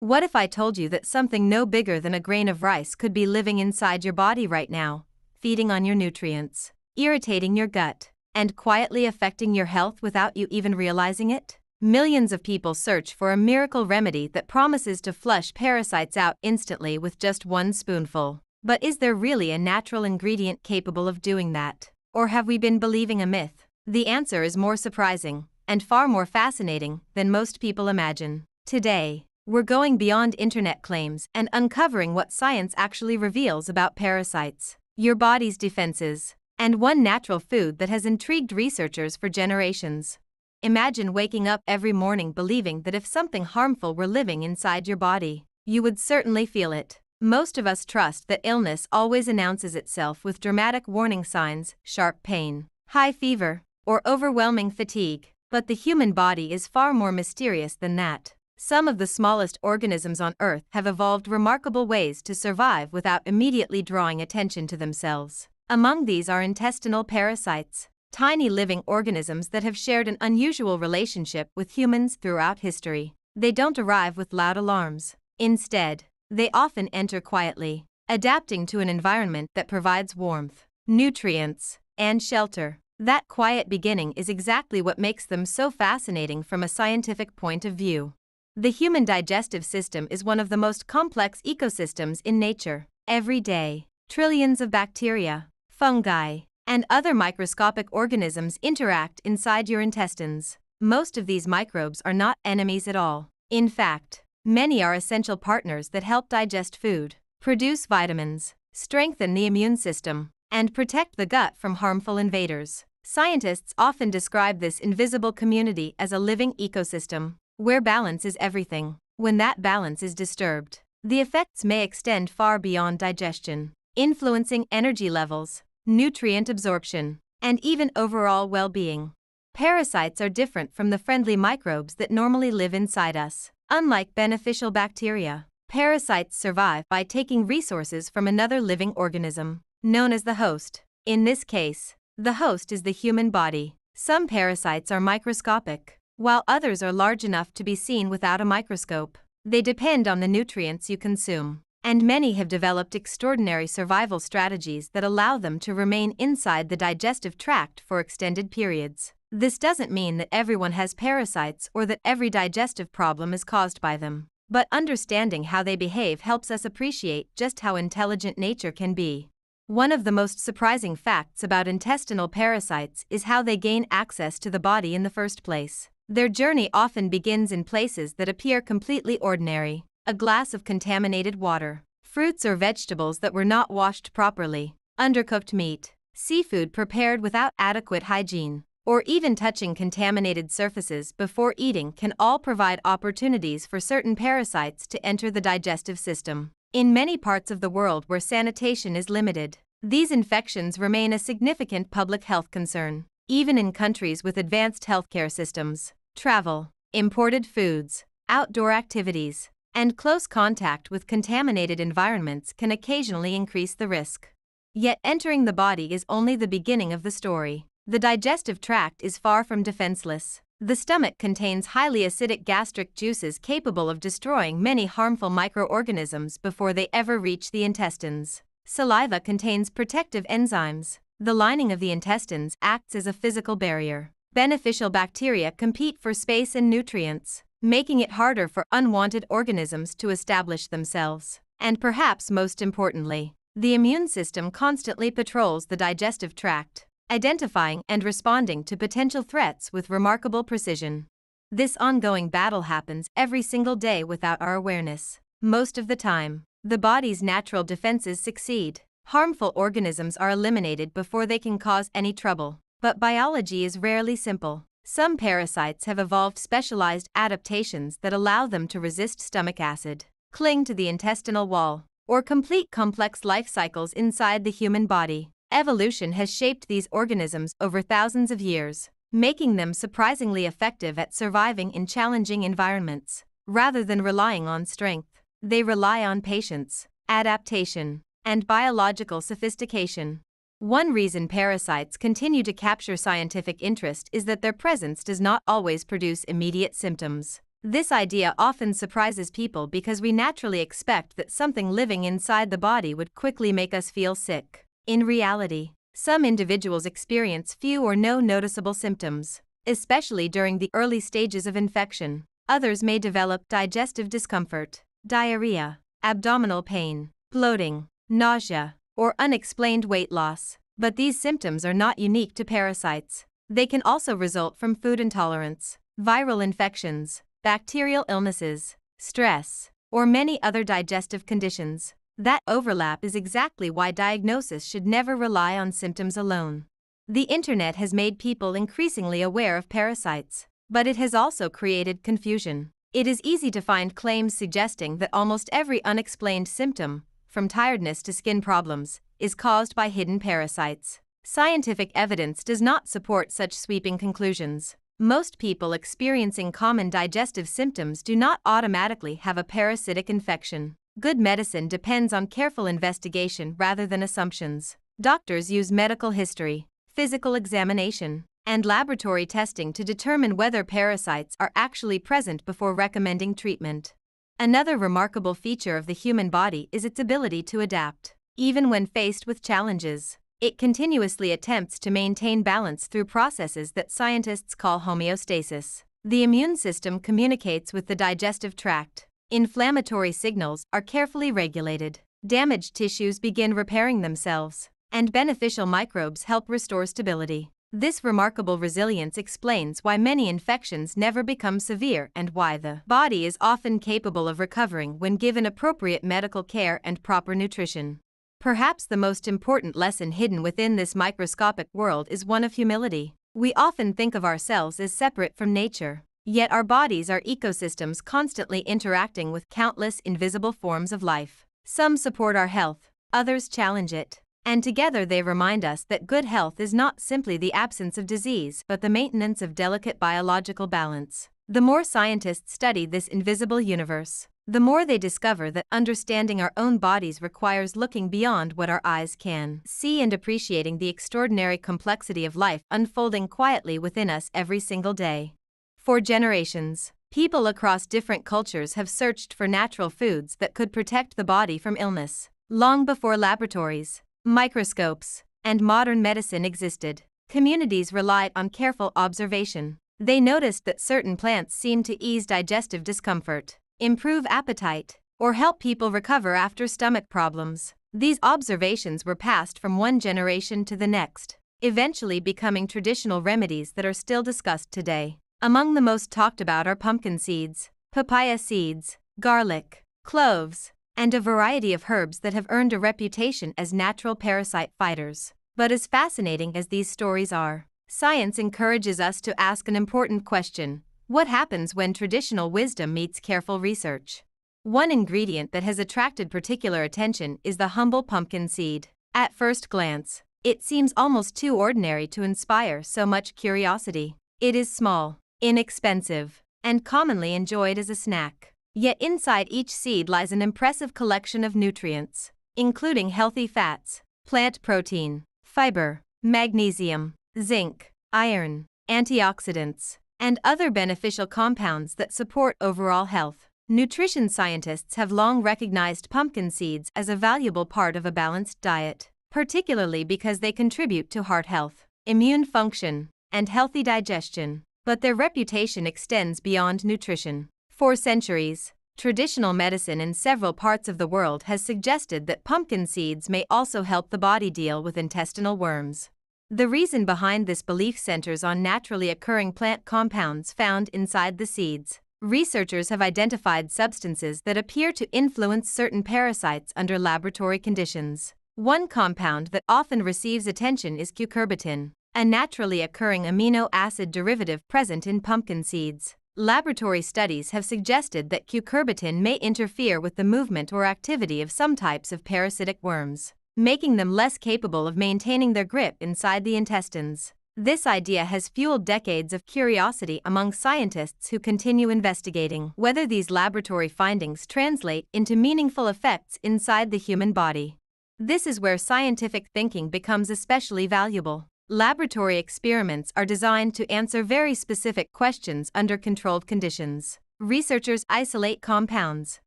What if I told you that something no bigger than a grain of rice could be living inside your body right now, feeding on your nutrients, irritating your gut, and quietly affecting your health without you even realizing it? Millions of people search for a miracle remedy that promises to flush parasites out instantly with just one spoonful. But is there really a natural ingredient capable of doing that? Or have we been believing a myth? The answer is more surprising, and far more fascinating, than most people imagine. Today, we're going beyond internet claims and uncovering what science actually reveals about parasites, your body's defenses, and one natural food that has intrigued researchers for generations. Imagine waking up every morning believing that if something harmful were living inside your body, you would certainly feel it. Most of us trust that illness always announces itself with dramatic warning signs, sharp pain, high fever, or overwhelming fatigue. But the human body is far more mysterious than that. Some of the smallest organisms on Earth have evolved remarkable ways to survive without immediately drawing attention to themselves. Among these are intestinal parasites, tiny living organisms that have shared an unusual relationship with humans throughout history. They don't arrive with loud alarms. Instead, they often enter quietly, adapting to an environment that provides warmth, nutrients, and shelter. That quiet beginning is exactly what makes them so fascinating from a scientific point of view. The human digestive system is one of the most complex ecosystems in nature. Every day, trillions of bacteria, fungi, and other microscopic organisms interact inside your intestines. Most of these microbes are not enemies at all. In fact, many are essential partners that help digest food, produce vitamins, strengthen the immune system, and protect the gut from harmful invaders. Scientists often describe this invisible community as a living ecosystem, where balance is everything. When that balance is disturbed, the effects may extend far beyond digestion, influencing energy levels, nutrient absorption, and even overall well-being. Parasites are different from the friendly microbes that normally live inside us. Unlike beneficial bacteria, parasites survive by taking resources from another living organism, known as the host. In this case, the host is the human body. Some parasites are microscopic, while others are large enough to be seen without a microscope. They depend on the nutrients you consume, and many have developed extraordinary survival strategies that allow them to remain inside the digestive tract for extended periods. This doesn't mean that everyone has parasites or that every digestive problem is caused by them, but understanding how they behave helps us appreciate just how intelligent nature can be. One of the most surprising facts about intestinal parasites is how they gain access to the body in the first place. Their journey often begins in places that appear completely ordinary: a glass of contaminated water, fruits or vegetables that were not washed properly, undercooked meat, seafood prepared without adequate hygiene, or even touching contaminated surfaces before eating can all provide opportunities for certain parasites to enter the digestive system. In many parts of the world where sanitation is limited, these infections remain a significant public health concern. Even in countries with advanced healthcare systems, travel, imported foods, outdoor activities, and close contact with contaminated environments can occasionally increase the risk. Yet entering the body is only the beginning of the story. The digestive tract is far from defenseless. The stomach contains highly acidic gastric juices capable of destroying many harmful microorganisms before they ever reach the intestines. Saliva contains protective enzymes. The lining of the intestines acts as a physical barrier. Beneficial bacteria compete for space and nutrients, making it harder for unwanted organisms to establish themselves. And perhaps most importantly, the immune system constantly patrols the digestive tract, identifying and responding to potential threats with remarkable precision. This ongoing battle happens every single day without our awareness. Most of the time, the body's natural defenses succeed. Harmful organisms are eliminated before they can cause any trouble. But biology is rarely simple. Some parasites have evolved specialized adaptations that allow them to resist stomach acid, cling to the intestinal wall, or complete complex life cycles inside the human body. Evolution has shaped these organisms over thousands of years, making them surprisingly effective at surviving in challenging environments. Rather than relying on strength, they rely on patience, adaptation, and biological sophistication. One reason parasites continue to capture scientific interest is that their presence does not always produce immediate symptoms. This idea often surprises people because we naturally expect that something living inside the body would quickly make us feel sick. In reality, some individuals experience few or no noticeable symptoms, especially during the early stages of infection. Others may develop digestive discomfort, diarrhea, abdominal pain, bloating, nausea, or unexplained weight loss. But these symptoms are not unique to parasites. They can also result from food intolerance, viral infections, bacterial illnesses, stress, or many other digestive conditions. That overlap is exactly why diagnosis should never rely on symptoms alone. The internet has made people increasingly aware of parasites, but it has also created confusion. It is easy to find claims suggesting that almost every unexplained symptom, from tiredness to skin problems, is caused by hidden parasites. Scientific evidence does not support such sweeping conclusions. Most people experiencing common digestive symptoms do not automatically have a parasitic infection. Good medicine depends on careful investigation rather than assumptions. Doctors use medical history, physical examination, and laboratory testing to determine whether parasites are actually present before recommending treatment. Another remarkable feature of the human body is its ability to adapt. Even when faced with challenges, it continuously attempts to maintain balance through processes that scientists call homeostasis. The immune system communicates with the digestive tract. Inflammatory signals are carefully regulated. Damaged tissues begin repairing themselves, and beneficial microbes help restore stability. This remarkable resilience explains why many infections never become severe and why the body is often capable of recovering when given appropriate medical care and proper nutrition. Perhaps the most important lesson hidden within this microscopic world is one of humility. We often think of ourselves as separate from nature, yet our bodies are ecosystems constantly interacting with countless invisible forms of life. Some support our health, others challenge it, and together they remind us that good health is not simply the absence of disease but the maintenance of delicate biological balance. The more scientists study this invisible universe, the more they discover that understanding our own bodies requires looking beyond what our eyes can see and appreciating the extraordinary complexity of life unfolding quietly within us every single day. For generations, people across different cultures have searched for natural foods that could protect the body from illness. Long before laboratories, microscopes, and modern medicine existed, communities relied on careful observation. They noticed that certain plants seemed to ease digestive discomfort, improve appetite, or help people recover after stomach problems. These observations were passed from one generation to the next, eventually becoming traditional remedies that are still discussed today. Among the most talked about are pumpkin seeds, papaya seeds, garlic, cloves, and a variety of herbs that have earned a reputation as natural parasite fighters. But as fascinating as these stories are, science encourages us to ask an important question: what happens when traditional wisdom meets careful research? One ingredient that has attracted particular attention is the humble pumpkin seed. At first glance, it seems almost too ordinary to inspire so much curiosity. It is small, inexpensive, and commonly enjoyed as a snack. Yet inside each seed lies an impressive collection of nutrients, including healthy fats, plant protein, fiber, magnesium, zinc, iron, antioxidants, and other beneficial compounds that support overall health. Nutrition scientists have long recognized pumpkin seeds as a valuable part of a balanced diet, particularly because they contribute to heart health, immune function, and healthy digestion. But their reputation extends beyond nutrition. For centuries, traditional medicine in several parts of the world has suggested that pumpkin seeds may also help the body deal with intestinal worms. The reason behind this belief centers on naturally occurring plant compounds found inside the seeds. Researchers have identified substances that appear to influence certain parasites under laboratory conditions. One compound that often receives attention is cucurbitine, a naturally occurring amino acid derivative present in pumpkin seeds. Laboratory studies have suggested that cucurbitine may interfere with the movement or activity of some types of parasitic worms, making them less capable of maintaining their grip inside the intestines. This idea has fueled decades of curiosity among scientists who continue investigating whether these laboratory findings translate into meaningful effects inside the human body. This is where scientific thinking becomes especially valuable. Laboratory experiments are designed to answer very specific questions under controlled conditions. Researchers isolate compounds,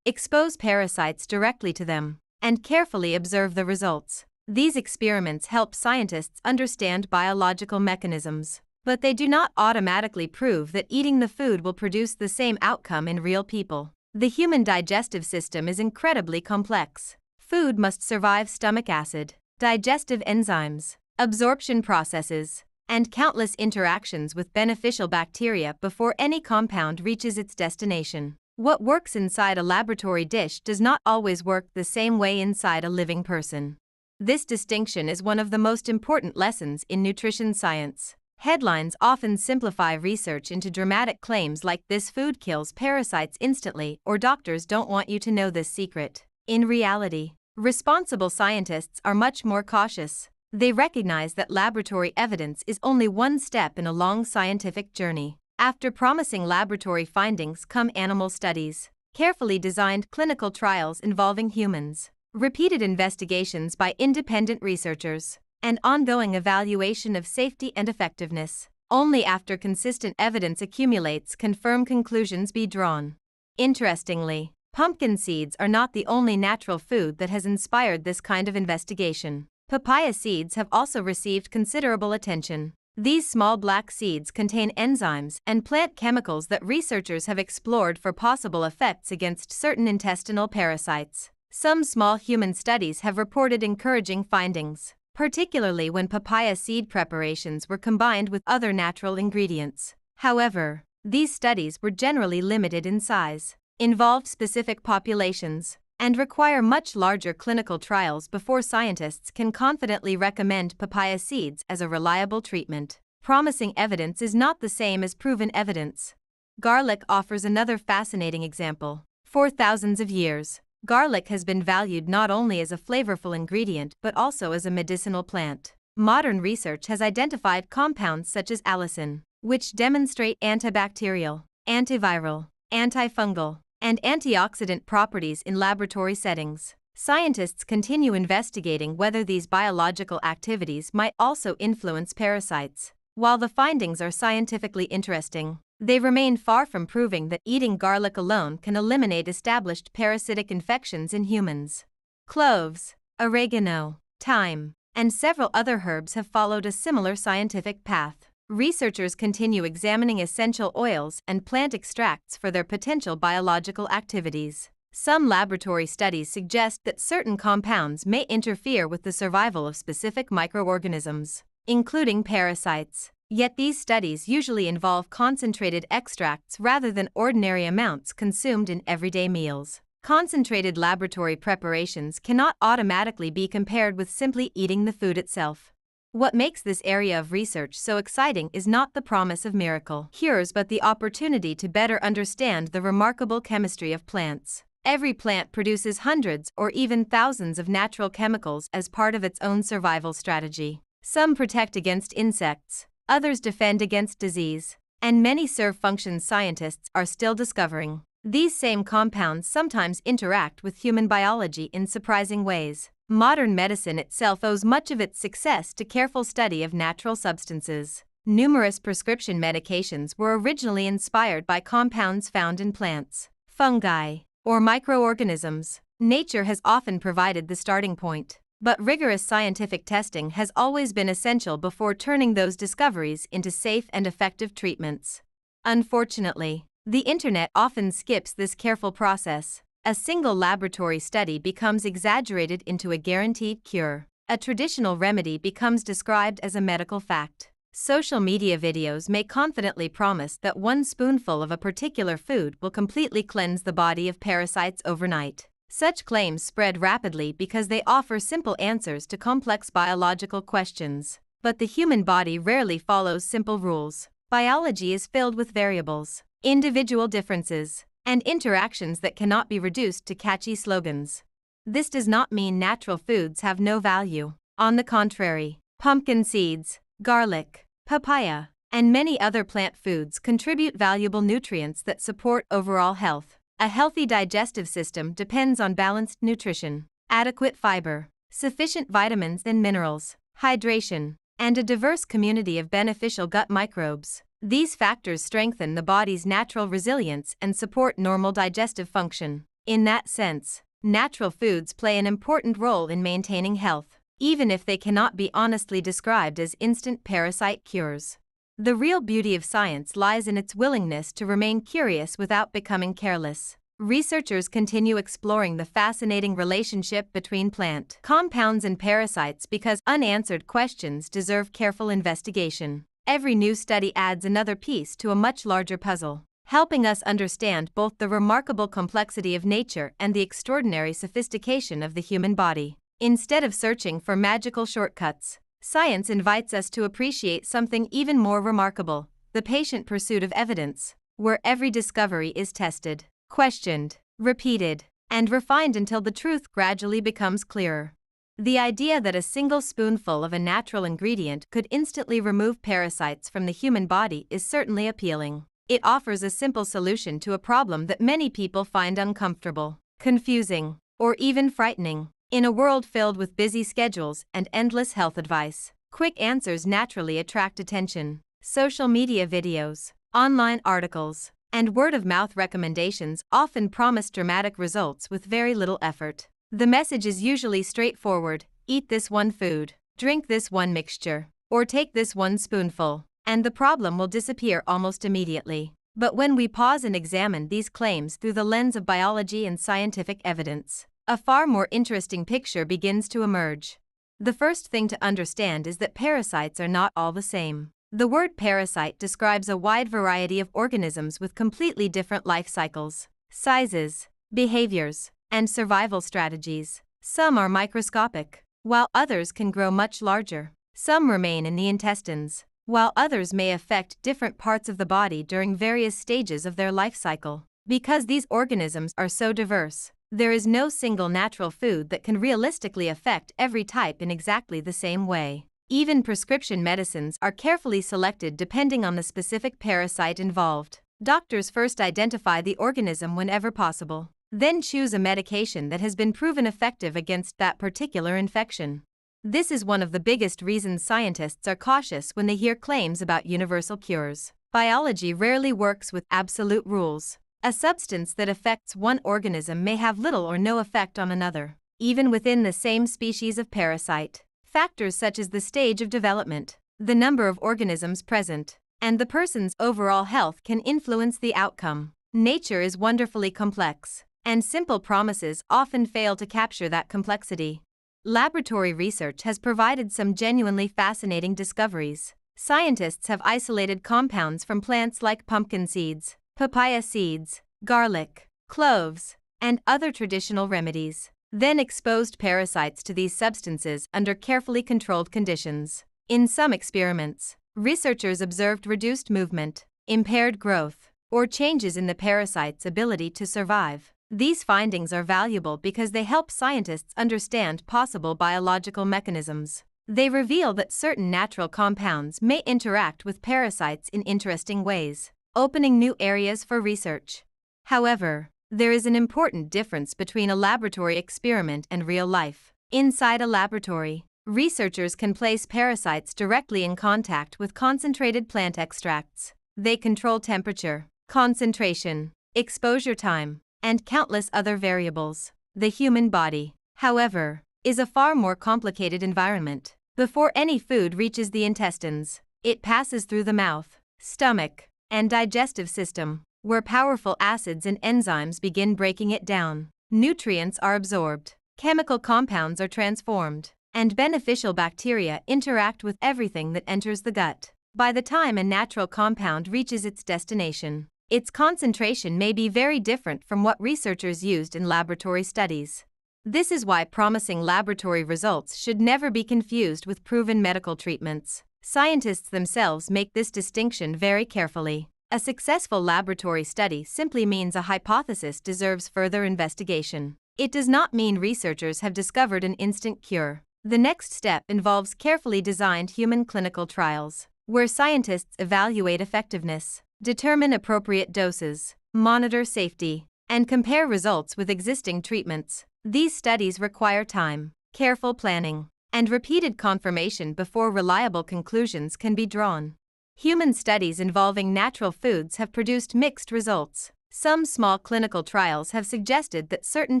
expose parasites directly to them, and carefully observe the results. These experiments help scientists understand biological mechanisms, but they do not automatically prove that eating the food will produce the same outcome in real people. The human digestive system is incredibly complex. Food must survive stomach acid, digestive enzymes, absorption processes, and countless interactions with beneficial bacteria before any compound reaches its destination. What works inside a laboratory dish does not always work the same way inside a living person. This distinction is one of the most important lessons in nutrition science. Headlines often simplify research into dramatic claims like "this food kills parasites instantly" or "doctors don't want you to know this secret." In reality, responsible scientists are much more cautious. They recognize that laboratory evidence is only one step in a long scientific journey. After promising laboratory findings come animal studies, carefully designed clinical trials involving humans, repeated investigations by independent researchers, and ongoing evaluation of safety and effectiveness. Only after consistent evidence accumulates can firm conclusions be drawn. Interestingly, pumpkin seeds are not the only natural food that has inspired this kind of investigation. Papaya seeds have also received considerable attention. These small black seeds contain enzymes and plant chemicals that researchers have explored for possible effects against certain intestinal parasites. Some small human studies have reported encouraging findings, particularly when papaya seed preparations were combined with other natural ingredients. However, these studies were generally limited in size, involved specific populations, and require much larger clinical trials before scientists can confidently recommend papaya seeds as a reliable treatment. Promising evidence is not the same as proven evidence. Garlic offers another fascinating example. For thousands of years, garlic has been valued not only as a flavorful ingredient but also as a medicinal plant. Modern research has identified compounds such as allicin, which demonstrate antibacterial, antiviral, antifungal, and antioxidant properties in laboratory settings. Scientists continue investigating whether these biological activities might also influence parasites. While the findings are scientifically interesting, they remain far from proving that eating garlic alone can eliminate established parasitic infections in humans. Cloves, oregano, thyme, and several other herbs have followed a similar scientific path. Researchers continue examining essential oils and plant extracts for their potential biological activities. Some laboratory studies suggest that certain compounds may interfere with the survival of specific microorganisms, including parasites. Yet these studies usually involve concentrated extracts rather than ordinary amounts consumed in everyday meals. Concentrated laboratory preparations cannot automatically be compared with simply eating the food itself. What makes this area of research so exciting is not the promise of miracle cures but the opportunity to better understand the remarkable chemistry of plants. Every plant produces hundreds or even thousands of natural chemicals as part of its own survival strategy. Some protect against insects, others defend against disease, and many serve functions scientists are still discovering. These same compounds sometimes interact with human biology in surprising ways. Modern medicine itself owes much of its success to careful study of natural substances. Numerous prescription medications were originally inspired by compounds found in plants, fungi, or microorganisms. Nature has often provided the starting point, but rigorous scientific testing has always been essential before turning those discoveries into safe and effective treatments. Unfortunately, the internet often skips this careful process. A single laboratory study becomes exaggerated into a guaranteed cure. A traditional remedy becomes described as a medical fact. Social media videos may confidently promise that one spoonful of a particular food will completely cleanse the body of parasites overnight. Such claims spread rapidly because they offer simple answers to complex biological questions. But the human body rarely follows simple rules. Biology is filled with variables, individual differences, and interactions that cannot be reduced to catchy slogans. This does not mean natural foods have no value. On the contrary, pumpkin seeds, garlic, papaya, and many other plant foods contribute valuable nutrients that support overall health. A healthy digestive system depends on balanced nutrition, adequate fiber, sufficient vitamins and minerals, hydration, and a diverse community of beneficial gut microbes. These factors strengthen the body's natural resilience and support normal digestive function. In that sense, natural foods play an important role in maintaining health, even if they cannot be honestly described as instant parasite cures. The real beauty of science lies in its willingness to remain curious without becoming careless. Researchers continue exploring the fascinating relationship between plant compounds and parasites because unanswered questions deserve careful investigation. Every new study adds another piece to a much larger puzzle, helping us understand both the remarkable complexity of nature and the extraordinary sophistication of the human body. Instead of searching for magical shortcuts, science invites us to appreciate something even more remarkable: the patient pursuit of evidence, where every discovery is tested, questioned, repeated, and refined until the truth gradually becomes clearer. The idea that a single spoonful of a natural ingredient could instantly remove parasites from the human body is certainly appealing. It offers a simple solution to a problem that many people find uncomfortable, confusing, or even frightening. In a world filled with busy schedules and endless health advice, quick answers naturally attract attention. Social media videos, online articles, and word-of-mouth recommendations often promise dramatic results with very little effort. The message is usually straightforward: eat this one food, drink this one mixture, or take this one spoonful, and the problem will disappear almost immediately. But when we pause and examine these claims through the lens of biology and scientific evidence, a far more interesting picture begins to emerge. The first thing to understand is that parasites are not all the same. The word parasite describes a wide variety of organisms with completely different life cycles, sizes, behaviors, and survival strategies. Some are microscopic, while others can grow much larger. Some remain in the intestines, while others may affect different parts of the body during various stages of their life cycle. Because these organisms are so diverse, there is no single natural food that can realistically affect every type in exactly the same way. Even prescription medicines are carefully selected depending on the specific parasite involved. Doctors first identify the organism whenever possible, then choose a medication that has been proven effective against that particular infection. This is one of the biggest reasons scientists are cautious when they hear claims about universal cures. Biology rarely works with absolute rules. A substance that affects one organism may have little or no effect on another. Even within the same species of parasite, factors such as the stage of development, the number of organisms present, and the person's overall health can influence the outcome. Nature is wonderfully complex, and simple promises often fail to capture that complexity. Laboratory research has provided some genuinely fascinating discoveries. Scientists have isolated compounds from plants like pumpkin seeds, papaya seeds, garlic, cloves, and other traditional remedies, then exposed parasites to these substances under carefully controlled conditions. In some experiments, researchers observed reduced movement, impaired growth, or changes in the parasite's ability to survive. These findings are valuable because they help scientists understand possible biological mechanisms. They reveal that certain natural compounds may interact with parasites in interesting ways, opening new areas for research. However, there is an important difference between a laboratory experiment and real life. Inside a laboratory, researchers can place parasites directly in contact with concentrated plant extracts. They control temperature, concentration, exposure time, and countless other variables. The human body, however, is a far more complicated environment. Before any food reaches the intestines, it passes through the mouth, stomach, and digestive system, where powerful acids and enzymes begin breaking it down. Nutrients are absorbed, chemical compounds are transformed, and beneficial bacteria interact with everything that enters the gut. By the time a natural compound reaches its destination, its concentration may be very different from what researchers used in laboratory studies. This is why promising laboratory results should never be confused with proven medical treatments. Scientists themselves make this distinction very carefully. A successful laboratory study simply means a hypothesis deserves further investigation. It does not mean researchers have discovered an instant cure. The next step involves carefully designed human clinical trials, where scientists evaluate effectiveness, determine appropriate doses, monitor safety, and compare results with existing treatments. These studies require time, careful planning, and repeated confirmation before reliable conclusions can be drawn. Human studies involving natural foods have produced mixed results. Some small clinical trials have suggested that certain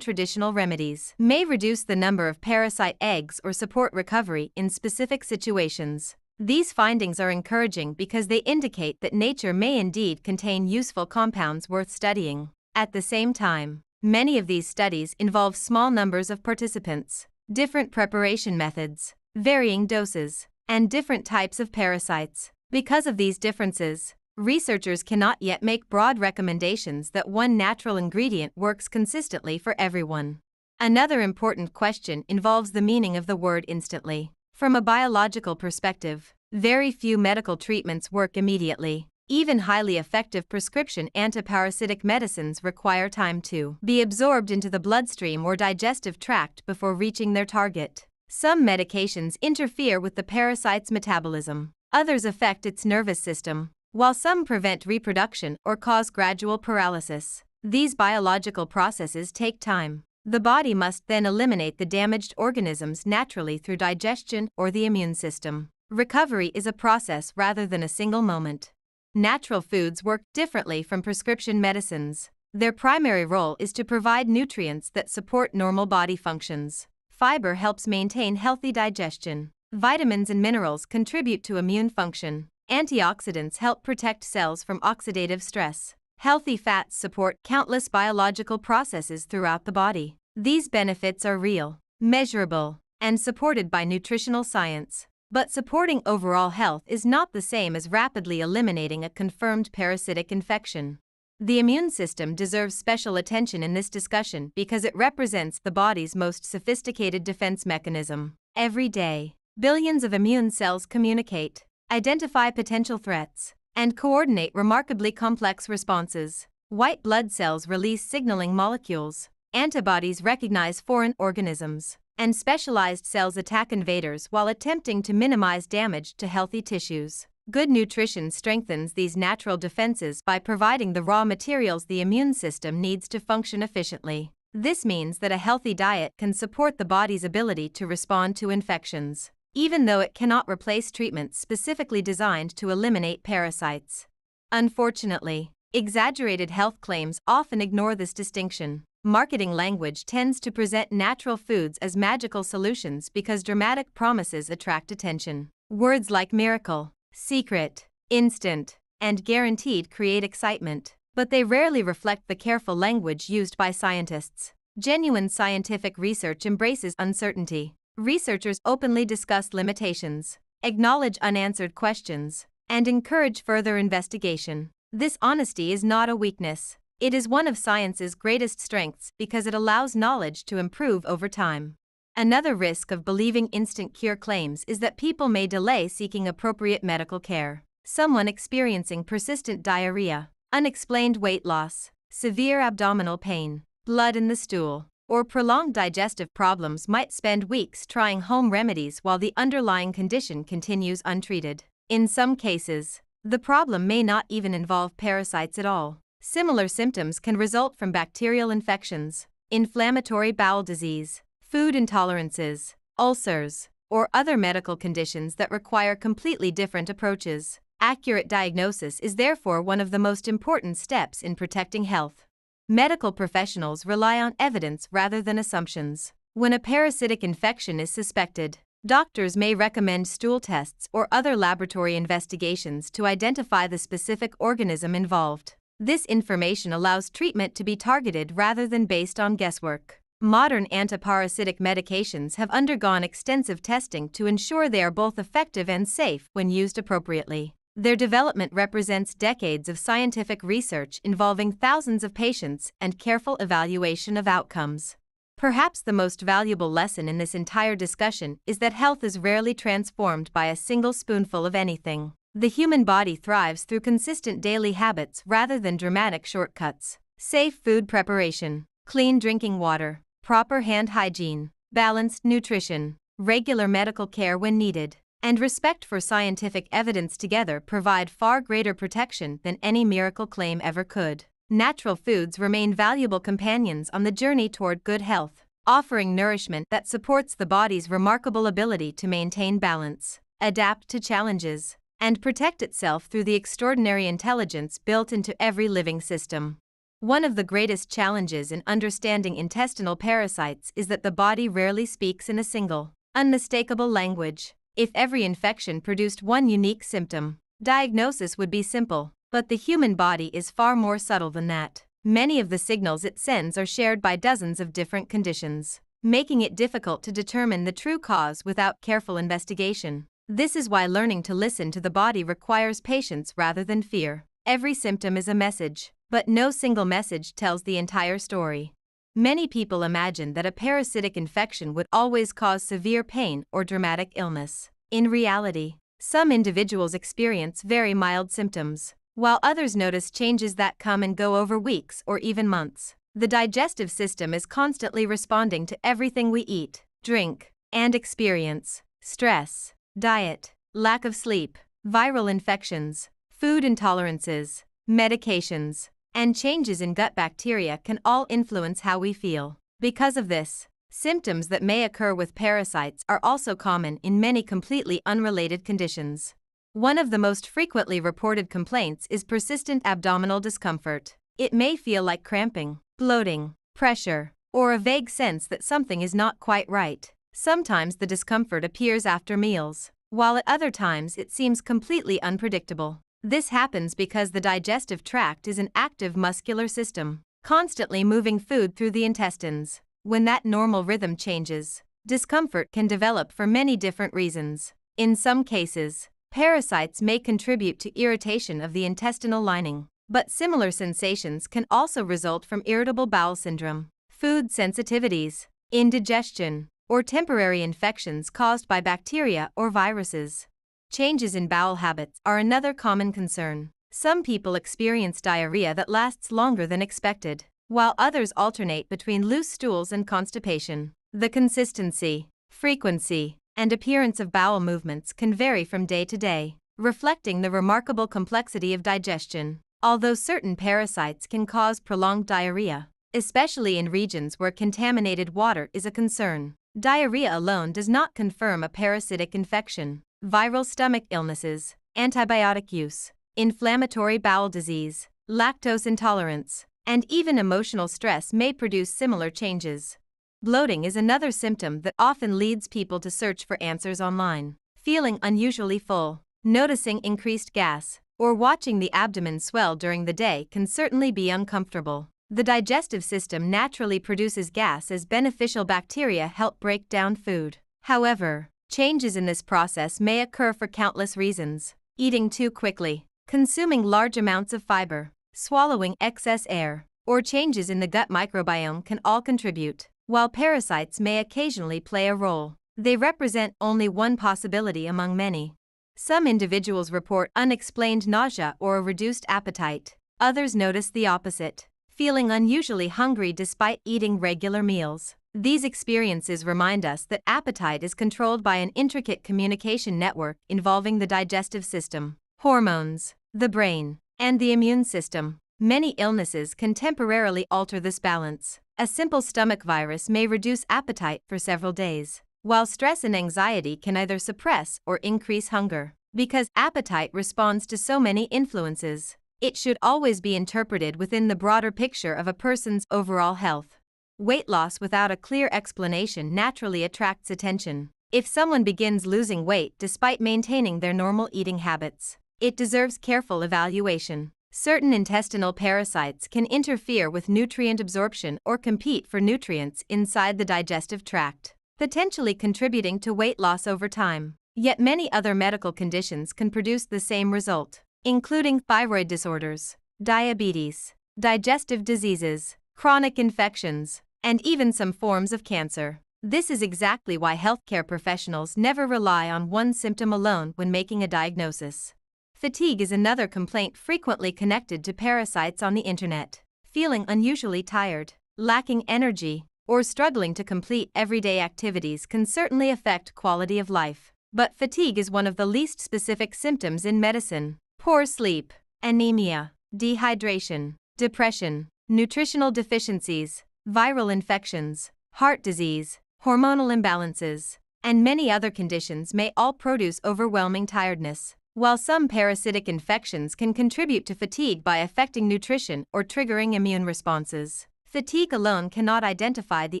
traditional remedies may reduce the number of parasite eggs or support recovery in specific situations. These findings are encouraging because they indicate that nature may indeed contain useful compounds worth studying. At the same time, many of these studies involve small numbers of participants, different preparation methods, varying doses, and different types of parasites. Because of these differences, researchers cannot yet make broad recommendations that one natural ingredient works consistently for everyone. Another important question involves the meaning of the word instantly. From a biological perspective, very few medical treatments work immediately. Even highly effective prescription antiparasitic medicines require time to be absorbed into the bloodstream or digestive tract before reaching their target. Some medications interfere with the parasite's metabolism. Others affect its nervous system, while some prevent reproduction or cause gradual paralysis. These biological processes take time. The body must then eliminate the damaged organisms naturally through digestion or the immune system. Recovery is a process rather than a single moment. Natural foods work differently from prescription medicines. Their primary role is to provide nutrients that support normal body functions. Fiber helps maintain healthy digestion. Vitamins and minerals contribute to immune function. Antioxidants help protect cells from oxidative stress. Healthy fats support countless biological processes throughout the body. These benefits are real, measurable, and supported by nutritional science. But supporting overall health is not the same as rapidly eliminating a confirmed parasitic infection. The immune system deserves special attention in this discussion because it represents the body's most sophisticated defense mechanism. Every day, billions of immune cells communicate, identify potential threats, and coordinate remarkably complex responses. White blood cells release signaling molecules, antibodies recognize foreign organisms, and specialized cells attack invaders while attempting to minimize damage to healthy tissues. Good nutrition strengthens these natural defenses by providing the raw materials the immune system needs to function efficiently. This means that a healthy diet can support the body's ability to respond to infections, even though it cannot replace treatments specifically designed to eliminate parasites. Unfortunately, exaggerated health claims often ignore this distinction. Marketing language tends to present natural foods as magical solutions because dramatic promises attract attention. Words like miracle, secret, instant, and guaranteed create excitement, but they rarely reflect the careful language used by scientists. Genuine scientific research embraces uncertainty. Researchers openly discuss limitations, acknowledge unanswered questions, and encourage further investigation. This honesty is not a weakness. It is one of science's greatest strengths because it allows knowledge to improve over time. Another risk of believing instant cure claims is that people may delay seeking appropriate medical care. Someone experiencing persistent diarrhea, unexplained weight loss, severe abdominal pain, blood in the stool, or prolonged digestive problems might spend weeks trying home remedies while the underlying condition continues untreated. In some cases, the problem may not even involve parasites at all. Similar symptoms can result from bacterial infections, inflammatory bowel disease, food intolerances, ulcers, or other medical conditions that require completely different approaches. Accurate diagnosis is therefore one of the most important steps in protecting health. Medical professionals rely on evidence rather than assumptions. When a parasitic infection is suspected, doctors may recommend stool tests or other laboratory investigations to identify the specific organism involved. This information allows treatment to be targeted rather than based on guesswork. Modern antiparasitic medications have undergone extensive testing to ensure they are both effective and safe when used appropriately. Their development represents decades of scientific research involving thousands of patients and careful evaluation of outcomes. Perhaps the most valuable lesson in this entire discussion is that health is rarely transformed by a single spoonful of anything. The human body thrives through consistent daily habits rather than dramatic shortcuts. Safe food preparation, clean drinking water, proper hand hygiene, balanced nutrition, regular medical care when needed, and respect for scientific evidence together provide far greater protection than any miracle claim ever could. Natural foods remain valuable companions on the journey toward good health, offering nourishment that supports the body's remarkable ability to maintain balance, adapt to challenges, and protect itself through the extraordinary intelligence built into every living system. One of the greatest challenges in understanding intestinal parasites is that the body rarely speaks in a single, unmistakable language. If every infection produced one unique symptom, diagnosis would be simple, but the human body is far more subtle than that. Many of the signals it sends are shared by dozens of different conditions, making it difficult to determine the true cause without careful investigation. This is why learning to listen to the body requires patience rather than fear. Every symptom is a message, but no single message tells the entire story. Many people imagine that a parasitic infection would always cause severe pain or dramatic illness. In reality, some individuals experience very mild symptoms, while others notice changes that come and go over weeks or even months. The digestive system is constantly responding to everything we eat, drink, and experience. Stress, diet, lack of sleep, viral infections, food intolerances, medications, and changes in gut bacteria can all influence how we feel. Because of this, symptoms that may occur with parasites are also common in many completely unrelated conditions. One of the most frequently reported complaints is persistent abdominal discomfort. It may feel like cramping, bloating, pressure, or a vague sense that something is not quite right. Sometimes the discomfort appears after meals, while at other times it seems completely unpredictable. This happens because the digestive tract is an active muscular system, constantly moving food through the intestines. When that normal rhythm changes, discomfort can develop for many different reasons. In some cases, parasites may contribute to irritation of the intestinal lining, but similar sensations can also result from irritable bowel syndrome, food sensitivities, indigestion, or temporary infections caused by bacteria or viruses. Changes in bowel habits are another common concern. Some people experience diarrhea that lasts longer than expected, while others alternate between loose stools and constipation. The consistency, frequency, and appearance of bowel movements can vary from day to day, reflecting the remarkable complexity of digestion. Although certain parasites can cause prolonged diarrhea, especially in regions where contaminated water is a concern, diarrhea alone does not confirm a parasitic infection. Viral stomach illnesses, antibiotic use, inflammatory bowel disease, lactose intolerance, and even emotional stress may produce similar changes. Bloating is another symptom that often leads people to search for answers online. Feeling unusually full, noticing increased gas, or watching the abdomen swell during the day can certainly be uncomfortable. The digestive system naturally produces gas as beneficial bacteria help break down food. However, changes in this process may occur for countless reasons. Eating too quickly, consuming large amounts of fiber, swallowing excess air, or changes in the gut microbiome can all contribute. While parasites may occasionally play a role, they represent only one possibility among many. Some individuals report unexplained nausea or a reduced appetite. Others notice the opposite, feeling unusually hungry despite eating regular meals. These experiences remind us that appetite is controlled by an intricate communication network involving the digestive system, hormones, the brain, and the immune system. Many illnesses can temporarily alter this balance. A simple stomach virus may reduce appetite for several days, while stress and anxiety can either suppress or increase hunger. Because appetite responds to so many influences, it should always be interpreted within the broader picture of a person's overall health. Weight loss without a clear explanation naturally attracts attention. If someone begins losing weight despite maintaining their normal eating habits, it deserves careful evaluation. Certain intestinal parasites can interfere with nutrient absorption or compete for nutrients inside the digestive tract, potentially contributing to weight loss over time. Yet many other medical conditions can produce the same result, including thyroid disorders, diabetes, digestive diseases, chronic infections, and even some forms of cancer. This is exactly why healthcare professionals never rely on one symptom alone when making a diagnosis. Fatigue is another complaint frequently connected to parasites on the internet. Feeling unusually tired, lacking energy, or struggling to complete everyday activities can certainly affect quality of life. But fatigue is one of the least specific symptoms in medicine. Poor sleep, anemia, dehydration, depression, nutritional deficiencies, viral infections, heart disease, hormonal imbalances, and many other conditions may all produce overwhelming tiredness. While some parasitic infections can contribute to fatigue by affecting nutrition or triggering immune responses, fatigue alone cannot identify the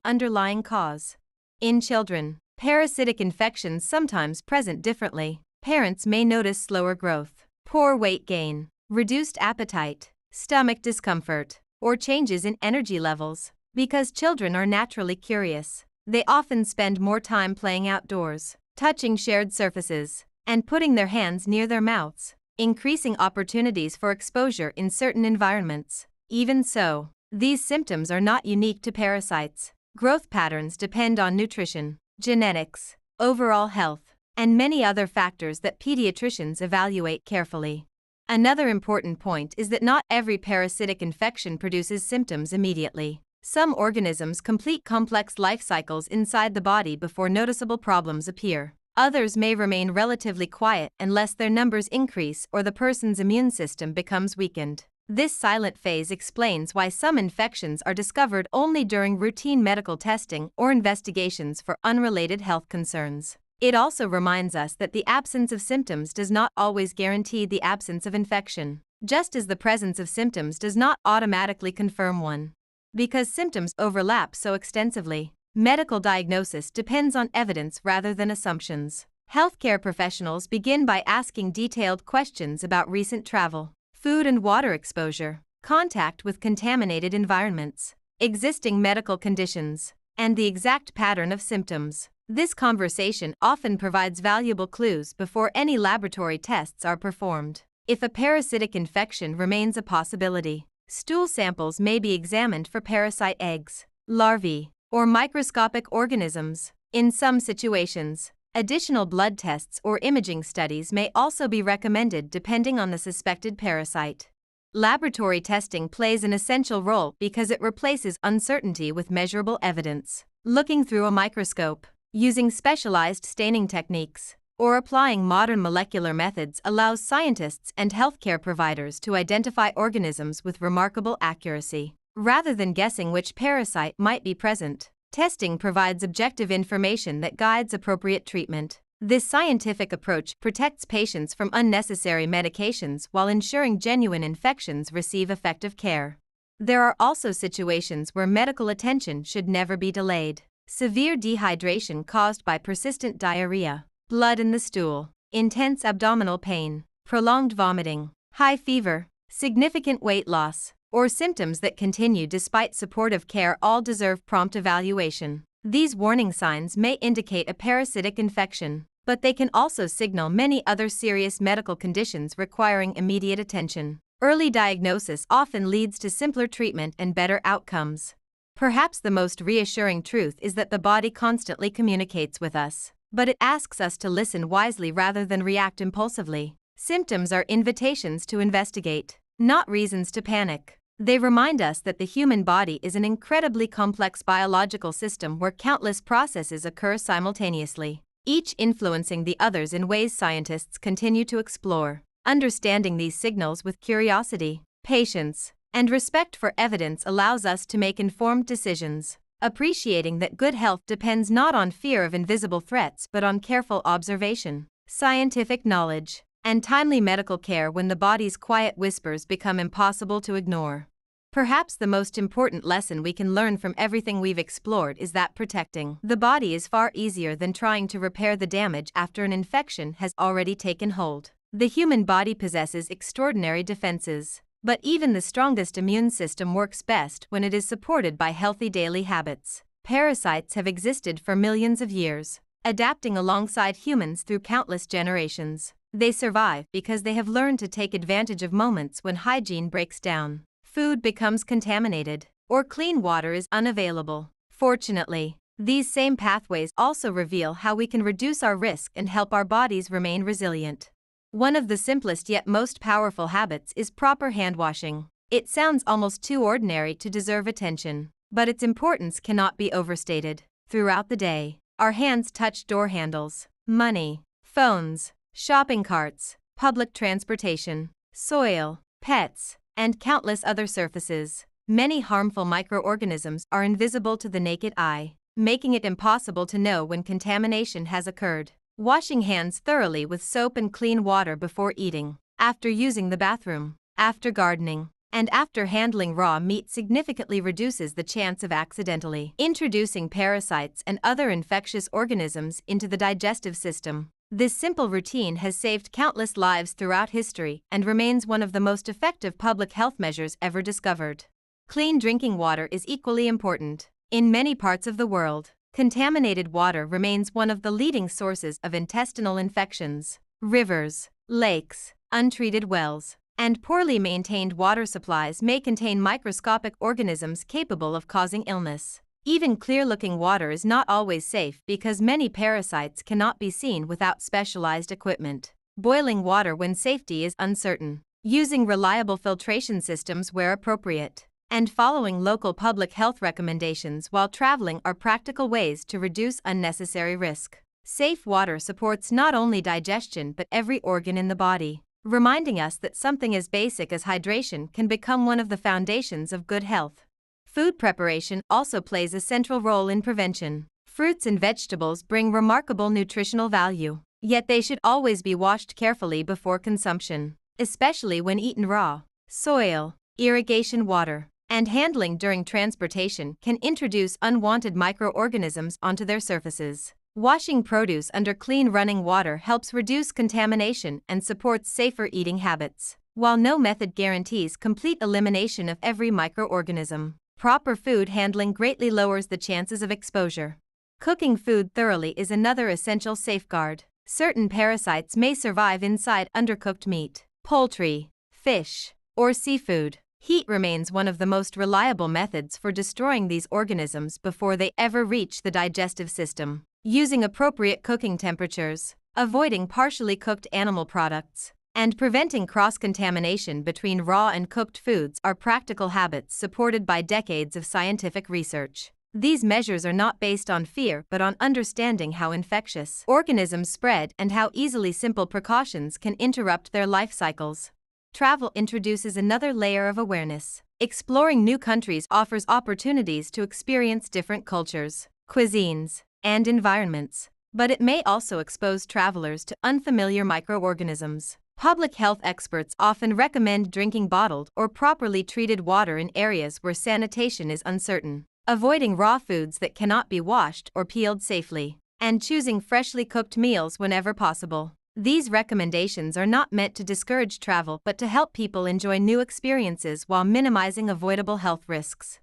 underlying cause. In children, parasitic infections sometimes present differently. Parents may notice slower growth, poor weight gain, reduced appetite, stomach discomfort, or changes in energy levels. Because children are naturally curious, they often spend more time playing outdoors, touching shared surfaces, and putting their hands near their mouths, increasing opportunities for exposure in certain environments. Even so, these symptoms are not unique to parasites. Growth patterns depend on nutrition, genetics, overall health, and many other factors that pediatricians evaluate carefully. Another important point is that not every parasitic infection produces symptoms immediately. Some organisms complete complex life cycles inside the body before noticeable problems appear. Others may remain relatively quiet unless their numbers increase or the person's immune system becomes weakened. This silent phase explains why some infections are discovered only during routine medical testing or investigations for unrelated health concerns. It also reminds us that the absence of symptoms does not always guarantee the absence of infection, just as the presence of symptoms does not automatically confirm one. Because symptoms overlap so extensively, medical diagnosis depends on evidence rather than assumptions. Healthcare professionals begin by asking detailed questions about recent travel, food and water exposure, contact with contaminated environments, existing medical conditions, and the exact pattern of symptoms. This conversation often provides valuable clues before any laboratory tests are performed. If a parasitic infection remains a possibility, stool samples may be examined for parasite eggs, larvae, or microscopic organisms. In some situations, additional blood tests or imaging studies may also be recommended depending on the suspected parasite. Laboratory testing plays an essential role because it replaces uncertainty with measurable evidence. Looking through a microscope, using specialized staining techniques, or applying modern molecular methods allows scientists and healthcare providers to identify organisms with remarkable accuracy. Rather than guessing which parasite might be present, testing provides objective information that guides appropriate treatment. This scientific approach protects patients from unnecessary medications while ensuring genuine infections receive effective care. There are also situations where medical attention should never be delayed. Severe dehydration caused by persistent diarrhea, blood in the stool, intense abdominal pain, prolonged vomiting, high fever, significant weight loss, or symptoms that continue despite supportive care all deserve prompt evaluation. These warning signs may indicate a parasitic infection, but they can also signal many other serious medical conditions requiring immediate attention. Early diagnosis often leads to simpler treatment and better outcomes. Perhaps the most reassuring truth is that the body constantly communicates with us, but it asks us to listen wisely rather than react impulsively. Symptoms are invitations to investigate, not reasons to panic. They remind us that the human body is an incredibly complex biological system where countless processes occur simultaneously, each influencing the others in ways scientists continue to explore. Understanding these signals with curiosity, patience, and respect for evidence allows us to make informed decisions, appreciating that good health depends not on fear of invisible threats but on careful observation, scientific knowledge, and timely medical care when the body's quiet whispers become impossible to ignore. Perhaps the most important lesson we can learn from everything we've explored is that protecting the body is far easier than trying to repair the damage after an infection has already taken hold. The human body possesses extraordinary defenses, but even the strongest immune system works best when it is supported by healthy daily habits. Parasites have existed for millions of years, adapting alongside humans through countless generations. They survive because they have learned to take advantage of moments when hygiene breaks down, food becomes contaminated, or clean water is unavailable. Fortunately, these same pathways also reveal how we can reduce our risk and help our bodies remain resilient. One of the simplest yet most powerful habits is proper hand washing. It sounds almost too ordinary to deserve attention, but its importance cannot be overstated. Throughout the day, our hands touch door handles, money, phones, shopping carts, public transportation, soil, pets, and countless other surfaces. Many harmful microorganisms are invisible to the naked eye, making it impossible to know when contamination has occurred. Washing hands thoroughly with soap and clean water before eating, after using the bathroom, after gardening, and after handling raw meat significantly reduces the chance of accidentally introducing parasites and other infectious organisms into the digestive system. This simple routine has saved countless lives throughout history and remains one of the most effective public health measures ever discovered. Clean drinking water is equally important. In many parts of the world, contaminated water remains one of the leading sources of intestinal infections. Rivers, lakes, untreated wells, and poorly maintained water supplies may contain microscopic organisms capable of causing illness. Even clear-looking water is not always safe because many parasites cannot be seen without specialized equipment. Boiling water when safety is uncertain. Using reliable filtration systems where appropriate, and following local public health recommendations while traveling are practical ways to reduce unnecessary risk. Safe water supports not only digestion but every organ in the body, reminding us that something as basic as hydration can become one of the foundations of good health. Food preparation also plays a central role in prevention. Fruits and vegetables bring remarkable nutritional value, yet they should always be washed carefully before consumption, especially when eaten raw. Soil, irrigation water, and handling during transportation can introduce unwanted microorganisms onto their surfaces. Washing produce under clean running water helps reduce contamination and supports safer eating habits. While no method guarantees complete elimination of every microorganism, proper food handling greatly lowers the chances of exposure. Cooking food thoroughly is another essential safeguard. Certain parasites may survive inside undercooked meat, poultry, fish, or seafood. Heat remains one of the most reliable methods for destroying these organisms before they ever reach the digestive system. Using appropriate cooking temperatures, avoiding partially cooked animal products, and preventing cross-contamination between raw and cooked foods are practical habits supported by decades of scientific research. These measures are not based on fear but on understanding how infectious organisms spread and how easily simple precautions can interrupt their life cycles. Travel introduces another layer of awareness. Exploring new countries offers opportunities to experience different cultures, cuisines, and environments, but it may also expose travelers to unfamiliar microorganisms. Public health experts often recommend drinking bottled or properly treated water in areas where sanitation is uncertain, avoiding raw foods that cannot be washed or peeled safely, and choosing freshly cooked meals whenever possible. These recommendations are not meant to discourage travel but to help people enjoy new experiences while minimizing avoidable health risks.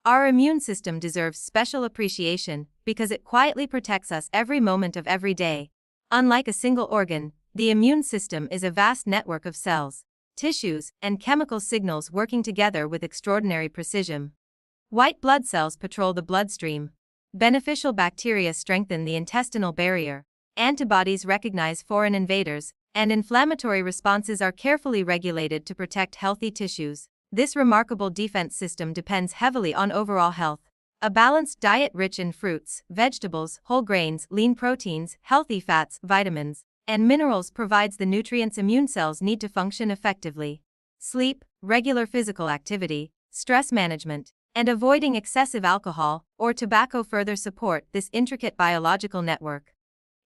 Our immune system deserves special appreciation because it quietly protects us every moment of every day. Unlike a single organ, the immune system is a vast network of cells, tissues, and chemical signals working together with extraordinary precision. White blood cells patrol the bloodstream, beneficial bacteria strengthen the intestinal barrier, antibodies recognize foreign invaders, and inflammatory responses are carefully regulated to protect healthy tissues. This remarkable defense system depends heavily on overall health. A balanced diet rich in fruits, vegetables, whole grains, lean proteins, healthy fats, vitamins, and minerals provides the nutrients immune cells need to function effectively. Sleep, regular physical activity, stress management, and avoiding excessive alcohol or tobacco further support this intricate biological network.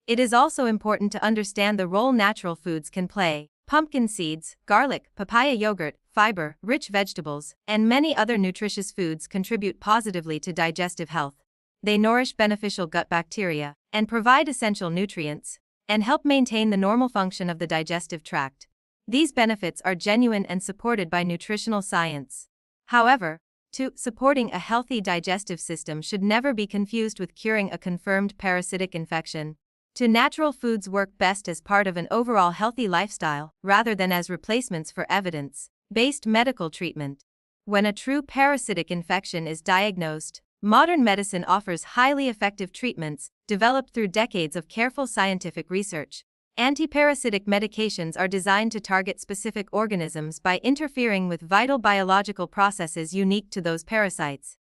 It is also important to understand the role natural foods can play. Pumpkin seeds, garlic, papaya yogurt, fiber, rich vegetables, and many other nutritious foods contribute positively to digestive health. They nourish beneficial gut bacteria and provide essential nutrients and help maintain the normal function of the digestive tract. These benefits are genuine and supported by nutritional science. However, supporting a healthy digestive system should never be confused with curing a confirmed parasitic infection. Natural foods work best as part of an overall healthy lifestyle, rather than as replacements for evidence-based medical treatment. When a true parasitic infection is diagnosed, modern medicine offers highly effective treatments, developed through decades of careful scientific research. Antiparasitic medications are designed to target specific organisms by interfering with vital biological processes unique to those parasites.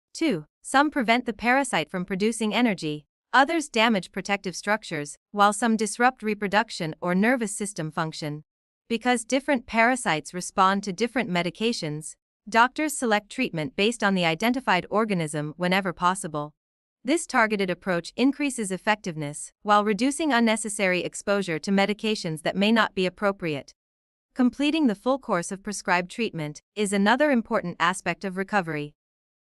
Some prevent the parasite from producing energy. Others damage protective structures, while some disrupt reproduction or nervous system function. Because different parasites respond to different medications, doctors select treatment based on the identified organism whenever possible. This targeted approach increases effectiveness while reducing unnecessary exposure to medications that may not be appropriate. Completing the full course of prescribed treatment is another important aspect of recovery.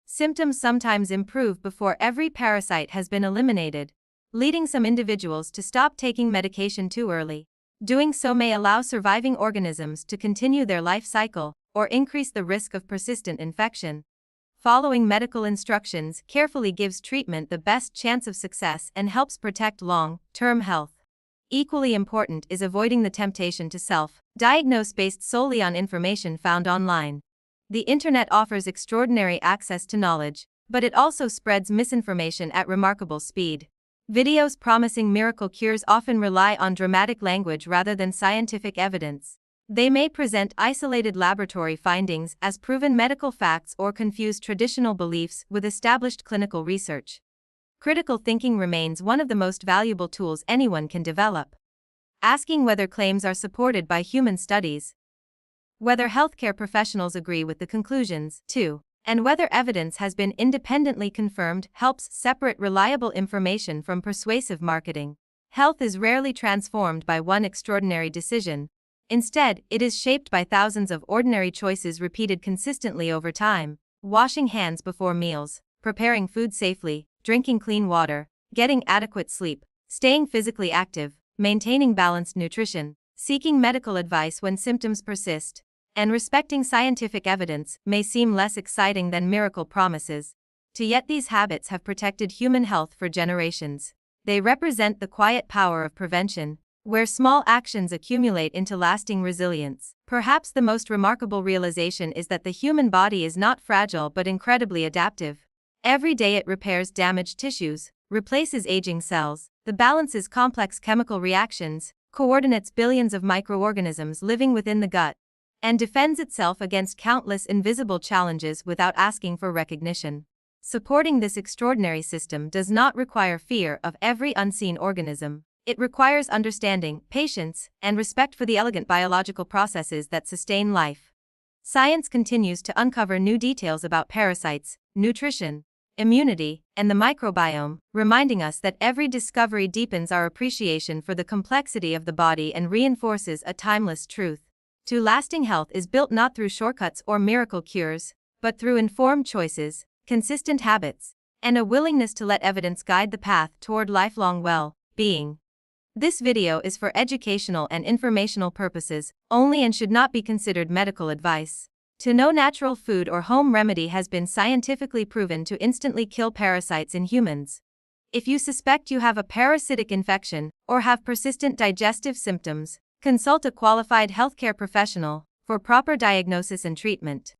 Symptoms sometimes improve before every parasite has been eliminated, leading some individuals to stop taking medication too early. Doing so may allow surviving organisms to continue their life cycle or increase the risk of persistent infection. Following medical instructions carefully gives treatment the best chance of success and helps protect long-term health. Equally important is avoiding the temptation to self-diagnose based solely on information found online. The internet offers extraordinary access to knowledge, but it also spreads misinformation at remarkable speed. Videos promising miracle cures often rely on dramatic language rather than scientific evidence. They may present isolated laboratory findings as proven medical facts or confuse traditional beliefs with established clinical research. Critical thinking remains one of the most valuable tools anyone can develop. Asking whether claims are supported by human studies, whether healthcare professionals agree with the conclusions, too, and whether evidence has been independently confirmed helps separate reliable information from persuasive marketing. Health is rarely transformed by one extraordinary decision. Instead, it is shaped by thousands of ordinary choices repeated consistently over time. Washing hands before meals, preparing food safely, drinking clean water, getting adequate sleep, staying physically active, maintaining balanced nutrition, seeking medical advice when symptoms persist, and respecting scientific evidence may seem less exciting than miracle promises. Yet these habits have protected human health for generations. They represent the quiet power of prevention, where small actions accumulate into lasting resilience. Perhaps the most remarkable realization is that the human body is not fragile but incredibly adaptive. Every day it repairs damaged tissues, replaces aging cells, balances complex chemical reactions, coordinates billions of microorganisms living within the gut, and defends itself against countless invisible challenges without asking for recognition. Supporting this extraordinary system does not require fear of every unseen organism. It requires understanding, patience, and respect for the elegant biological processes that sustain life. Science continues to uncover new details about parasites, nutrition, immunity, and the microbiome, reminding us that every discovery deepens our appreciation for the complexity of the body and reinforces a timeless truth. Lasting health is built not through shortcuts or miracle cures, but through informed choices, consistent habits, and a willingness to let evidence guide the path toward lifelong well-being. This video is for educational and informational purposes only and should not be considered medical advice. No natural food or home remedy has been scientifically proven to instantly kill parasites in humans. If you suspect you have a parasitic infection or have persistent digestive symptoms, consult a qualified healthcare professional for proper diagnosis and treatment.